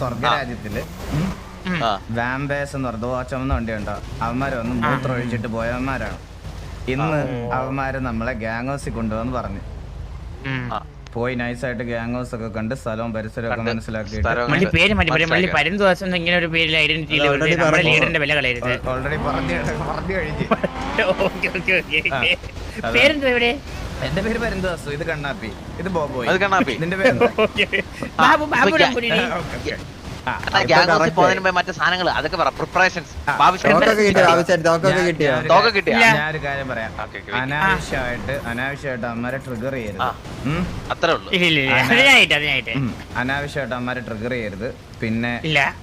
സ്വർഗരാജ്യത്തില് vampires എന്ന് പറഞ്ഞു ചുമന്ന വണ്ടിയുണ്ടോ അവന്മാര് വന്ന് മൂത്രം ഒഴിച്ചിട്ട് പോയവന്മാരാണ്. ഇന്ന് അവന്മാര് നമ്മളെ ഗ്യാങ് ഹൗസിൽ കൊണ്ടുവന്ന് പറഞ്ഞു. പോയി നൈസായിട്ട് ഗ്യാങ് ഹൗസ് ഒക്കെ കണ്ട് സ്ഥലവും പരിസരവും ഒക്കെ മനസ്സിലാക്കിയിട്ട് ഓൾറെഡി പറഞ്ഞു കഴിഞ്ഞു. എന്റെ പേര് പരന്തുവാസു, ഇത് കണ്ണാപ്പി, ഇത് ബോബോയ്, ഇതിന്റെ പേര് മറ്റേ സാധനങ്ങൾ അതൊക്കെ പ്രിപ്പറേഷൻസ്. ഞാനൊരു കാര്യം പറയാം, അനാവശ്യമായിട്ട് അമ്മരെ ട്രിഗർ ചെയ്യരുത്. അത്രേ ഉള്ളൂ. അനാവശ്യമായിട്ട് അമ്മരെ ട്രിഗർ ചെയ്യരുത്. പിന്നെ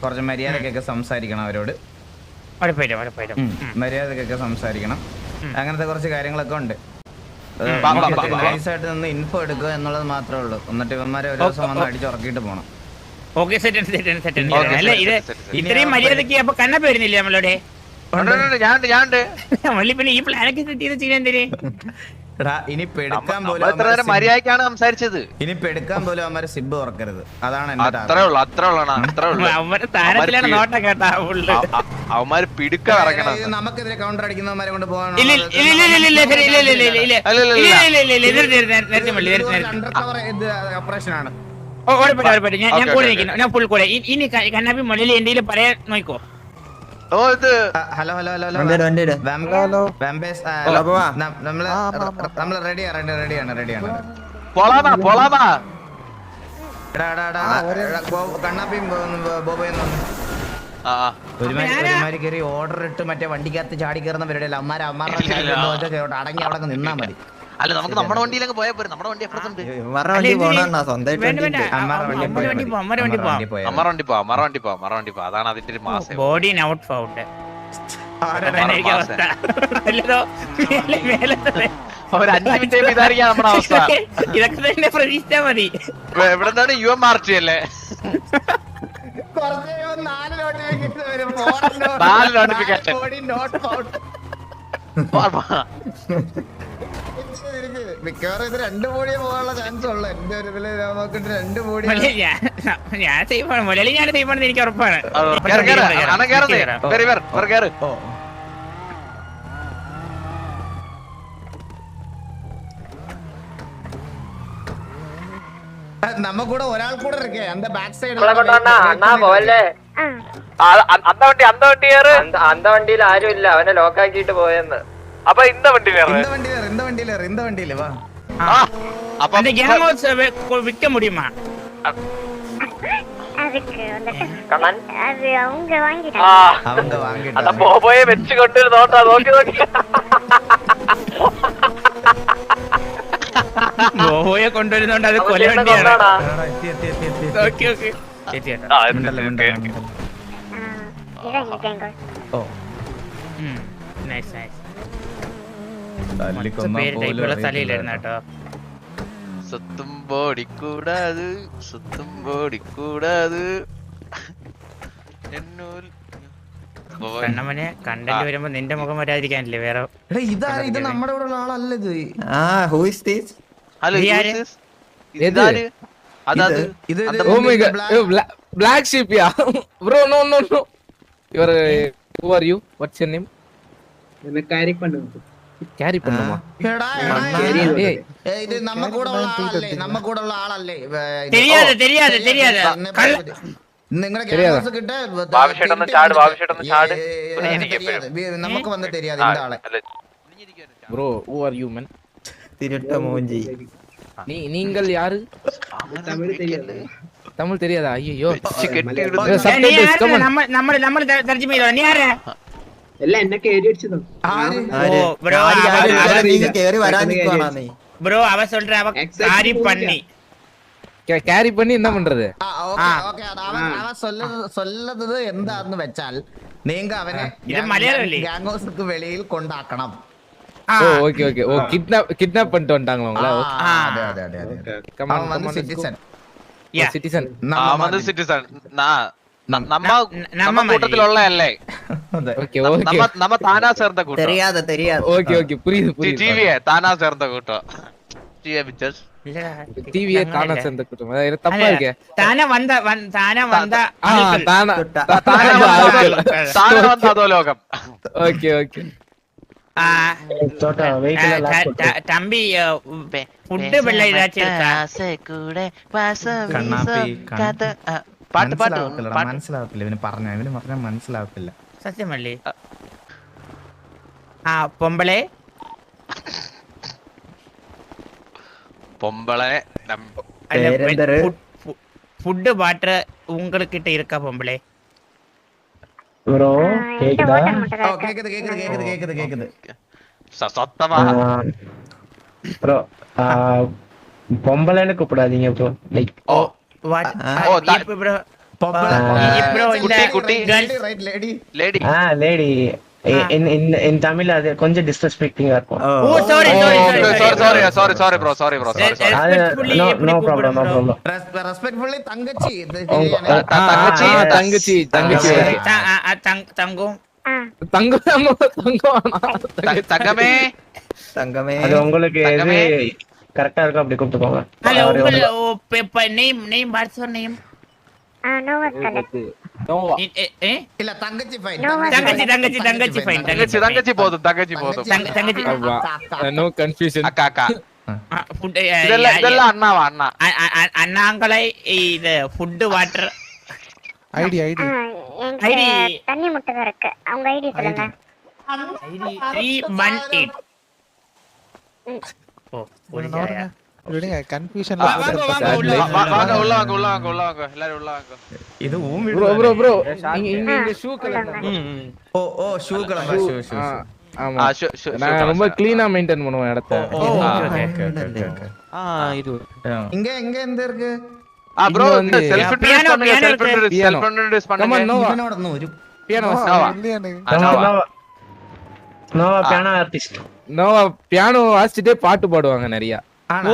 കുറച്ച് മര്യാദക്കൊക്കെ സംസാരിക്കണം അവരോട്, മര്യാദക്കൊക്കെ സംസാരിക്കണം. അങ്ങനത്തെ കുറച്ച് കാര്യങ്ങളൊക്കെ ഉണ്ട്. നൈസായിട്ട് നിന്ന് ഇൻഫോ എടുക്കുക എന്നുള്ളത് മാത്രമേ ഉള്ളൂ. എന്നിട്ട് ഇവന്മാരെ ഒരു ദിവസം വന്ന് അടിച്ചുറക്കിയിട്ട് പോണം. ഇത്രയും മര്യാദക്ക് അപ്പൊ കണ്ണപ്പ വരുന്നില്ലേ നമ്മളോട്? പിന്നെ ഈ പ്ലാനൊക്കെ സെറ്റ് ചെയ്ത് ചെയ്യാൻ എന്തിന്? ഇനി പെടുക്കാൻ പോലും മര്യാദക്കാണ് സംസാരിച്ചത്. ഇനി പെടുക്കാൻ പോലും അവന്മാരെ സിബ് ഓർക്കരുത്. അതാണ് താരത്തിലാണ് നോട്ടം കേട്ടാ. അവന്മാര് പിടുക്ക ഇറങ്ങണം. നമുക്കെതിരെ കൗണ്ടർ അടിക്കുന്നവന്മാരെ കൊണ്ട് പോകാൻ ഓപ്പറേഷൻ ആണ്. ഞാൻ കൂടെ നിൽക്കുന്നു, ഞാൻ ഫുൾ കൂടെ. ഇനി കണ്ണാപ്പി മുള്ളിൽ എന്തെങ്കിലും പറയാൻ നോക്കോ? ഹലോ ഹലോ ഹലോ നമ്മള് റെഡിയാണ്. കണ്ണാപ്പിയും ബോബോയും ഒരുമാതിരി കയറി ഓർഡർ ഇട്ട് മറ്റേ വണ്ടിക്കകത്ത് ചാടി കയറുന്ന പരിപാടിയല്ല. അമ്മാരുടെ അടങ്ങി അവിടെ നിന്നാ മതി. അല്ല, നമുക്ക് നമ്മുടെ വണ്ടിയിലൊക്കെ പോയാൽ പോരെ. നമ്മുടെ വണ്ടി അപ്പുറത്തുണ്ട്. അതാണ് അതിന്റെ ഒരു മാസം. Body not found. ഒരു 5 മിനിറ്റ് ഇതായിരിക്കാം നമ്മുടെ അവസ്ഥ. ഇതൊക്കെ തന്നെ പ്രതീക്ഷിച്ചാ മതി. എവിടെ നിന്നാണ് UMRT അല്ലേ? 4 നോട്ടിഫിക്കേഷൻ. മിക്കവാറും ഇത് 2 കോടിയെ പോകാനുള്ള ചാൻസ് ഉള്ളു. എന്റെ ഒരു 2 കോടി ഞാൻ സേഫാണ്. മുരളി ഞാൻ സേഫാണെന്ന് എനിക്ക് ഉറപ്പാണ്. നമ്മ കൂടെ ഒരാൾ കൂടെ ഇരിക്കേ. അന്ത ബാക്ക് സൈഡ് അന്ത വണ്ടിയിൽ ആരും ഇല്ല, അവനെ ലോക്കാക്കിട്ട് പോയെന്ന്. അപ്പൊ இந்த വണ്ടിയില് വാ. அந்த கேம் ஹவுஸ் விற்க முடியுமா? அவங்க வாங்கிட்டாங்க. அத போயே வெச்சு கொண்டு நோட்டா നോക്കി ബോബോയെ കൊണ്ടുവരുന്നോണ്ട് അത് കൊല വണ്ടിയാണ്. Okay okay nice nice. சுத்தும் போடி கூடாது കണ്ണമ്മനെ കണ്ടന്റ് വരുമ്പോ നിന്റെ മുഖം വരാതിരിക്കാനില്ലേ വേറെ? ഇത് നമ്മുടെ കൂടെ ഉള്ള ആളല്ല ഇത്. Black sheep, yeah. Bro, no. Who are you? What's your name? carry பண்ணுமா? ഇത് നമ്മ കൂടെ ഉള്ള ആളല്ലേ? தெரியாது നിങ്ങളുടെ നമുക്ക് വന്ന് தெரியாது இந்த ആളെ. Bro, who are you, man? തിരുട്ട മോഞ്ചി. நீங்கள் யாரு? தமிழ் தெரியாதா? ஐயோ നമ്മൾ തർജ്ജമ ചെയ്തോ. നീ ആരാ? എല്ലാം എന്നെ കേറി അടിച്ചതോ? ப்ரோ அவ சொல்ற அவ காரி பண்ணி கேரி பண்ணி என்ன பண்றது? അവ சொல்லுന്നത് എന്താന്ന് വെച്ചാൽ നീങ്ക അവനെ ഗ്യാങ് ഹൗസ്ക്ക് വെളിയിൽ കൊണ്ടാക്കണം. ஓகே ஓ கிட்னாப் பண்ணிட்டு வந்துட்டாங்களா உங்கள? അതെ അവൻ വന്ന് സിറ്റിസൺ. நம்ம கூட்டத்திലുള്ള അല്ലേ? நம்ம தானா சேர்ந்த கூட்டம். தெரியாது. ஓகே புரியுது. டிவியே தானா சேர்ந்த கூட்டம். see your pictures. டிவியே காண சேர்ந்த குற்றம் அது தப்பா இருக்கே താന വന്ന ആ താന താഴെ വന്ന അധോലോകം. ഓക്കേ ഓക്കേ തമ്പി ഫുഡ് വെള്ളം പാട്ട് പാട്ട് മനസ്സിലാവത്തില്ല ഇവന് പറഞ്ഞ മനസ്സിലാവത്തില്ല. സത്യമല്ലേ? ആ പൊമ്പളെ பொம்பளை ஃபுட் வாட்டர் உங்ககிட்ட இருக்கா பொம்பளை? ப்ரோ கேக்குதா? கேக்குது. சத்தமா ப்ரோ பொம்பளைன்னு கூப்பிடாதீங்க bro. Like oh what bro குட்டி லேடி லேடி in Tamil அது கொஞ்சம் disrespecting-ஆ இருக்கும். Oh sorry bro sorry no problem. Respectfully தங்கச்சி தங்கமே அது உங்களுக்கு எது கரெக்டா இருக்கும் அப்படி கூப்பிட்டு போங்க. Hello name what's your name? இல்ல தங்கச்சி ஃபைன். தங்கச்சி ஃபைன். தங்கச்சி போதும். தங்கச்சி நோ கன்ஃபியூஷன். அக்கா ஃபுட் இதெல்லாம் அண்ணாவா? அண்ணாங்களை இது ஃபுட் வாட்டர் ஐடி தண்ணி முட்டை தான் இருக்கு. அவங்க ஐடி சொல்லுங்க. ஐடி 318. ஓ போறீங்க. விடுங்க கன்ஃபியூஷன்ல வாங்க உள்ள வாங்க எல்லாரும் உள்ள வாங்க. இது ப்ரோ இங்க ஷூ கலர். ஓ ஷூ கலர் ஷூ. ஆமா நான் ரொம்ப க்ளீனா மெயின்टेन பண்ணுவேன் இடத்தை. இது இங்க எந்த இருக்கு? ப்ரோ செல்ஃப் இன்ட்ரோ듀ஸ் பண்ணுங்க. ഇവനോടൊന്നും ഒരു piano Noah piano artist. Noah piano வாசிச்சிட்டே பாட்டு பாடுவாங்க நிறைய. Oh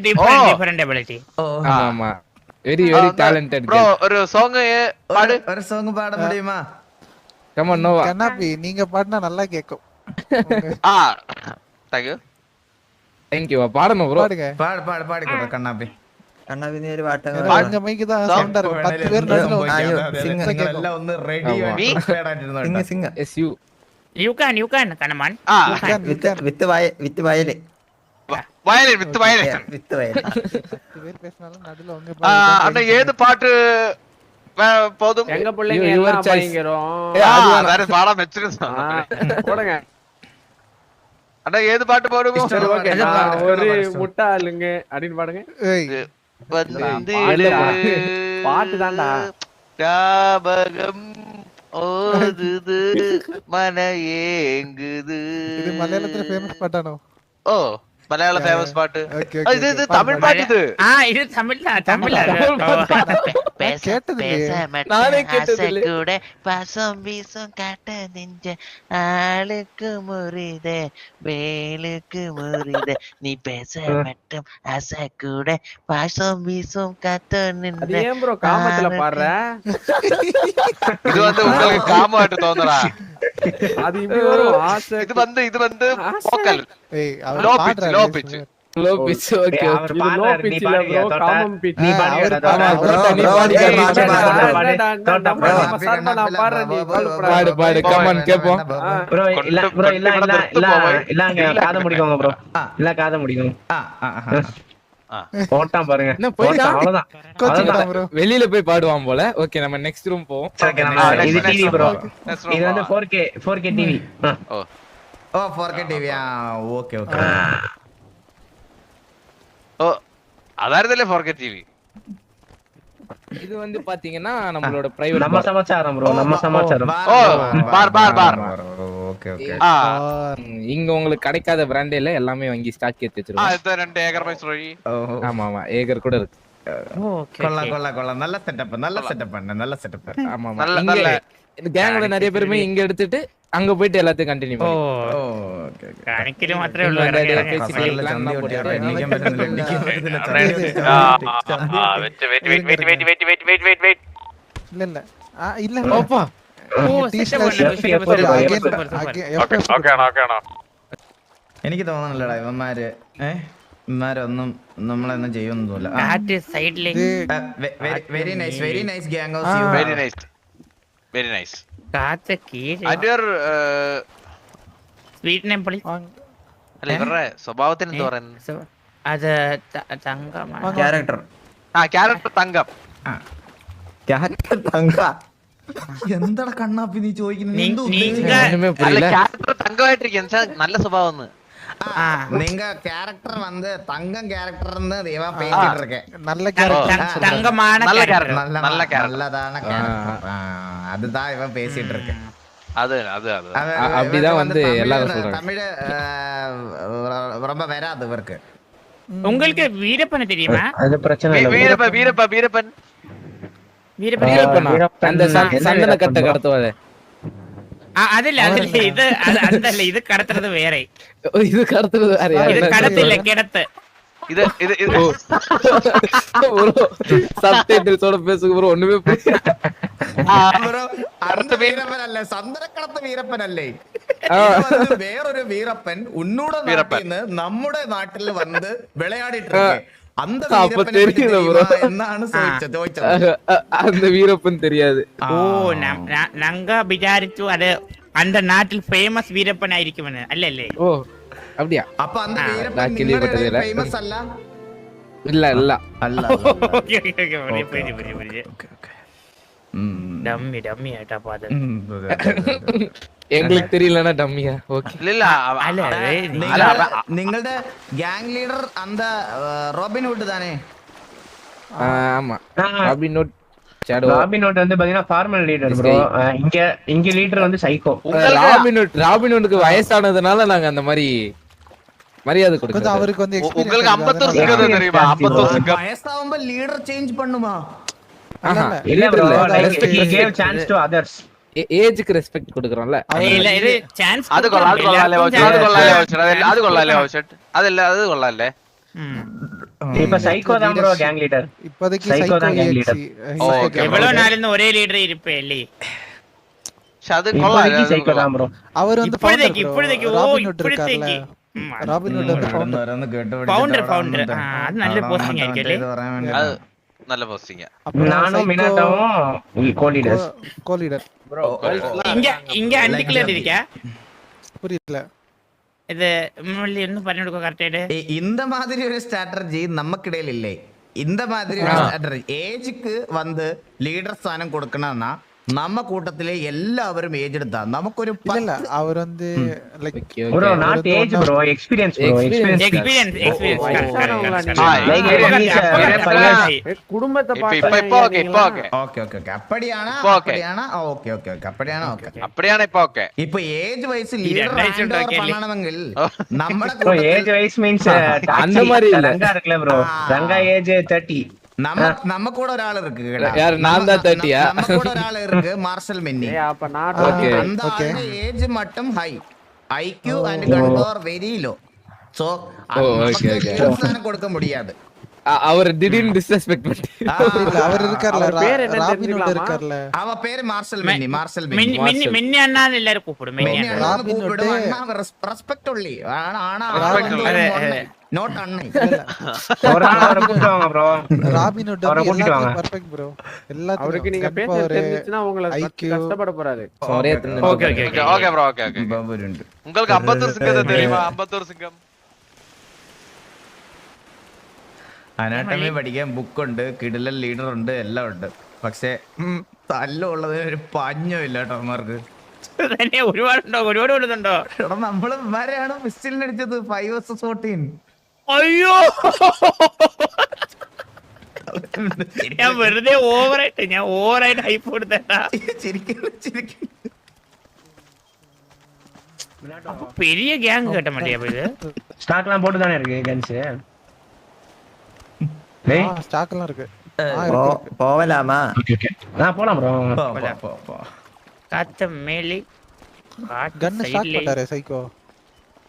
different ability. ஆமா வெரி டாலண்டட் ப்ரோ ஒரு சாங் பாடு. ஒரு சாங் பாட முடியுமா? Come on Noah. கண்ணாபி நீங்க பாடினா நல்லா கேக்கும். தேங்க் யூ பாடணும் ப்ரோ. பாடுங்க. பாடி கொடு கண்ணாபி. കണ്ണാബി നേര് പാട്ട് அங்க மைக்கு தான் சவுண்டா இருக்கு. 10 பேர் நடுவுல എല്ലാം ഒന്ന് റെഡി ആയിട്ട് sing yes you you can கண்ணமான். വിത്ത് വയല് வயலின் வித் வயலின் 10 பேர் பேசினாலும் நடுவுல அவங்க அண்ணா ஏது பாட்டு போதும். எங்க பிள்ளைங்க எல்லாம் பயங்கரம். வேற பாடம் வச்சிருந்தோம் போடுங்க. அண்ணா ஏது பாட்டு போடுவோம்? சரி ஓகே ஒரு முட்டாளுங்க அப்படின்னு பாடுங்க. பாட்டு தான்டா. ஞாபகம் ஓதுது மன ஏங்குது. இது மலையாளத்துல ஃபேமஸ் பாட்டானோ? ஓ மலையாள ஃபேமஸ் பாட்டு. ஓகே இது தமிழ் பாட்டு இது. இது தமிழ்ல கேட்டது நானே கேட்டது கூட பாசம் வீசும் காட்ட நெஞ்ச ஆளுக்கு முறிதே வேலுக்கு முறிதே நீ பேச மட்டும் ஆசை கூட பாசம் வீசும் காத்த நின்ற. அது ஏன் ப்ரோ காமத்துல பாடுற? இது வந்து உங்களுக்கு காமாட்டு தோணுறா? அது இப்படி வரும் ஆசை. இது வந்து vocal. ஏய் அவர் லோ பாடுறாரு. pitch low pitch. ஓகே அவர் இது லோ பாடுறாரு. பிட்ச் இல்ல ப்ரோ காமம் பிட்ச். நீ பாடு. அவர் பாடு கம் ஆன் கேப்போம். ப்ரோ இல்லங்க காத முடிக்கோங்க ப்ரோ. இல்ல காத முடிக்கோங்க. போட்டான் பாருங்க. என்ன போயிடா? அவ்வளவுதான். கோச்சிட்டா ப்ரோ. வெளியில போய் பாடுவான் போல. ஓகே நம்ம நெக்ஸ்ட் ரூம் போவோம். இது டிவி ப்ரோ. இது வந்து 4K டிவி. ஓ 4K டிவி. ஓகே ஓ அதாரதலே 4K டிவி. இது வந்து பாத்தீங்கன்னா நம்மளோட பிரைவேட் நம்ம சமாச்சாரம் ப்ரோ. நம்ம சமாச்சாரம். ஓ பார். ஓகே இங்க உங்களுக்கு கிடைக்காத பிராண்டே இல்ல எல்லாமே வாங்கி ஸ்டாக் ஏத்தி வச்சிருக்கோம். இது 2 ஏக்கர் பை சொல்லி. ஆமா ஏகர் கூட இருக்கு. கொள்ள நல்ல செட்டப் பண்ண. ஆமா நல்ல இந்த கேங்ல நிறைய பேருமே இங்க எடுத்துட்டு அங்க போயிட்டு எல்லாத்தையும் கண்டினியூ ஓ பண்ணி. ஓகே கணக்கில மாத்திரமே உள்ள வெயிட். இல்ல இல்ல ஓப்பா എനിക്ക് തോന്നുന്നില്ലടാ ഇവന്മാര് ഇമാരൊന്നും നമ്മളൊന്നും ചെയ്യൊന്നുമില്ല. കാറ്റ് സൈഡിലേക്ക് very nice gang very nice very nice. കാറ്റ് കീഴ് ആൻഡ് യുവർ സ്വീറ്റ് നെപ്പിളി അല്ല ഇവരുടെ സ്വഭാവത്തിന് എന്താ പറയുന്നത്? അത് തങ്കമാണ്. ക്യാരക്ടർ ക്യാരക്ടർ തങ്കം. ക്യാരക്ടർ തങ്ക എന്താ കണ്ണാപ്പി നീ ചോദിക്കുന്നത്? ஒண்ணுமே അല്ല புரியல. ക്യാരക്ടർ തങ്കമായിട്ടിരിക്കും നല്ല സ്വഭാവം. நீங்க கேரக்டர் வந்து தங்கம் கேரக்டர்னு இவன் பேசிட்டு இருக்கேன். நல்ல கேரக்டர், தங்கமான நல்ல character. character. நல்ல character. நல்லதான கேரக்டர். அதுதான் இவன் பேசிட்டு இருக்கேன். அது அது அது அப்படிதான் வந்து எல்லாரும் சொல்றாங்க. தமிழ் ரொம்ப வராது இவருக்கு. உங்களுக்கு வீரப்பனை தெரியுமா? அது பிரச்சனை இல்ல. வீரப்பன் வீரப்பன் வீரப்பன் வீரப்பன் அந்த சந்தன கட்டை கடத்துவாரு. അതില്ല അതില്ല ഇത് അതല്ല ഇത് കടത്തുന്നത് വേറെ. இது கடத்துறது வேறயா? ഇത് കടത്തില്ല കിടത്ത്. இது இது இது சப்டைட்டில்ஸோட பேசுங்க ப்ரோ. ஒண்ணுமே புரியல. അടുത്ത വീരപ്പനല്ലേ, സന്ദനക്കടത്ത് വീരപ്പനല്ലേ? വേറൊരു വീരപ്പൻ ഉന്നൂടെ നാട്ടിന്ന് നമ്മുടെ നാട്ടിൽ വന്ന് വിളയാടിട്ട് அந்த എന്നാണ് ചോദിച്ചത്. அந்த வீரப்பன் தெரியாது. ഓ നങ്ക വിചാരിച്ചു അത് അന്ത നാട്ടിൽ ഫേമസ് വീരപ്പൻ ആയിരിക്കുമെന്ന്. അല്ലല്ലേ? ஓ அப்படியா? അപ്പൊ അന്ത நான் വീരപ്പൻ கேள்விப்பட்டதில்ல. ഫേമസ് അല്ല. இல்ல இல்ல. അല്ല ഓക്കേ ഓക്കേ ഡമ്മി ഡമ്മി ആയിട്ടാ പാത്. எங்களுக்கு தெரியலனா டம்மியா? ஓகே. இல்ல അല്ല നിങ്ങളുടെ ഗ്യാങ് ലീഡർ അന്ത റോബിൻ ഹുഡ് தானே? ஆமா. Robin hood shadow. Robin hood வந்து பாத்தீங்கன்னா ஃபார்மல் லீடர் ப்ரோ. இங்க லீடர் வந்து சைக்கோ. ராபின் ஹுட்க்கு வயசானதுனால நாங்க அந்த மாதிரி மரியாதை கொஞ்சம் கொடுக்கிறோம். அவருக்கு வந்து உங்களுக்கு 51 சிங்கம் தெரியுமா? 51 சிங்கம் வயசாகுമ്പോ ലീഡർ ചേഞ്ച് பண்ணுமா? இல்ல bro, he gave chance to others. ஏஜ்க்கு ரெஸ்பெக்ட் கொடுக்கறோம்ல. ഇല്ല ഇത് ചാൻസ് അത് കൊള്ളാം അത് കൊള്ളാല്ലേ അത് കൊള്ളാല്ലേ അത് കൊള്ളാല്ലേ അതല്ല അത് കൊള്ളാല്ലേ. இப்ப சைக்கோ தான் ப்ரோ கேங் லீடர். இப்போதைக்கு Psycho தான் gang leader. എവ്വളോ നാളിന്ന് ഒരേ ലീഡർ ഇരിപ്പേ അല്ലേ? പക്ഷെ അത് இப்போதைக்கு சைக்கோ தான் ப்ரோ. அவர் வந்து ഇപ്പോഴത്തേക്ക് ഓ ராபின் ஹுட் ഇപ്പോഴത്തേക്ക് இருக்கார்ல, ராபின் ஹுட் வந்து ഫൗണ്ടർ അത് നല്ല പോസ്റ്റിംഗ് ആയിരിക്കും അല്ലേ? അത് നല്ല പോസ്റ്റിംഗ്. நானும் மினாட்டாவும் கோ லீடர்ஸ். கோ லீடர் ഇങ്ങ അണ്ടിക്ലിയർ ഇരിക്കാ. புரியல. ഇത് മുള്ളി ഒന്ന് പറഞ്ഞു കൊടുക്കുക കറക്റ്റ് ആയിട്ട്. இந்த மாதிரி ஒரு ஸ்ட்ராட்டஜி நமக்கிடையில் இல்லை. இந்த மாதிரி ஒரு ஸ்ட்ராட்டஜி ஏஜுக்கு வந்து லீடர் സ്ഥാനം കൊടുക്കണമെന്നാ நம்ம கூட்டத்திலே எல்லாரும் ஏஜ் எடுத்தா நமக்கு ஒரு இல்ல அவர் வந்து like bro not aged bro, experience bro. Experience குடும்பத்தை இப்போ ஓகே இப்போ ஓகே ஓகே ஓகே ஓகே அப்படியானா ஓகே ஓகே ஓகே அப்படியானா ஓகே அப்படியான இப்போ ஓகே. இப்போ ஏஜ் வைஸ் லீடர் பண்ணണമെങ്കിൽ നമ്മുടെ ப்ரோ ஏஜ் வைஸ் மீன்ஸ் அந்த மாதிரி இல்ல. ரங்கா இருக்குல ப்ரோ, ரங்கா ஏஜ் 30. நம்ம கூட ஒரு ஆள் இருக்கு. யாரு? நான் தான் 30யா? நம்ம கூட ஒரு ஆள் இருக்கு, மார்ஷல் மின்னி. அப்ப நாட்டு அந்த ஆளுடைய ஏஜ் மட்டும் high, IQ and control very low. So நமக்கு கொடுக்க முடியாது. அவர் திடீர்னு டிஸ்ரெஸ்பெக்ட் பண்ணி அவர் இருக்கார்ல, பேர் என்ன ராபின் ஹுட் இருக்கார்ல, அவ பேரு மார்ஷல் மின்னி. மார்ஷல் மின்னி മിന്നി അണ്ണാന്ന് എല്ലാരും കൂപ്പിടും. മിന്നി അണ്ണ ராபின் ஹுட் ரெஸ்பெக்ட் ஒன்லி. ஆனா நோட் அண்ணை ஒரு நாள் அவரை கூப்பிட்டு வாங்க ப்ரோ. ராபின் ஹுட் அவரை கூட்டிட்டு வாங்க. Perfect bro. எல்லாத்துக்கும் அவருக்கு நீங்க பேச தெரிஞ்சுச்சுனா உங்களை கஷ்டப்பட போறாரு. ஒரே okay okay okay okay bro okay okay. பாபுருண்டு உங்களுக்கு 51 சிங்கம் தெரியுமா? 51 சிங்கம் അനാട്ടമി പഠിക്കാൻ ബുക്കുണ്ട്, കിടിലൻ ലീഡർ ഉണ്ട്, എല്ലാം ഉണ്ട്. പക്ഷെ തല്ലുള്ളതിന് ഒരു പഞ്ഞോ ഇല്ല കേട്ടോ അവന്മാർക്ക്. തന്നെ ഒരുപാടുണ്ടോ? ഒരുപാട് കൊടുത്തുണ്ടോ? എടാ നമ്മള് ഇവരെയാണ് പിസ്റ്റലിനടിച്ചത് 5 vs 14. അയ്യോ ഞാൻ വെറുതെ ഓവറായിട്ട് ഹൈപ്പ് കൊടുത്തേട്ടാ. பெரிய கேங் கட்ட மாட்டியா இது? ஸ்டாக்லாம் போட்டு தானே இருக்கு கன்ஸ். டேய் ஸ்டாக்லாம் இருக்கு. போவலாமா? ஓகே ஓகே நான் போலாம் ப்ரோ. காத்த மேலே கன் ஸ்டாக் பண்ணாரே சைக்கோ.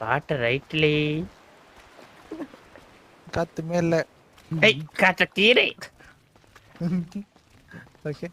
காட்ட ரைட்லி காத்து மேல. ஏய் காத்த கீரை. ஓகே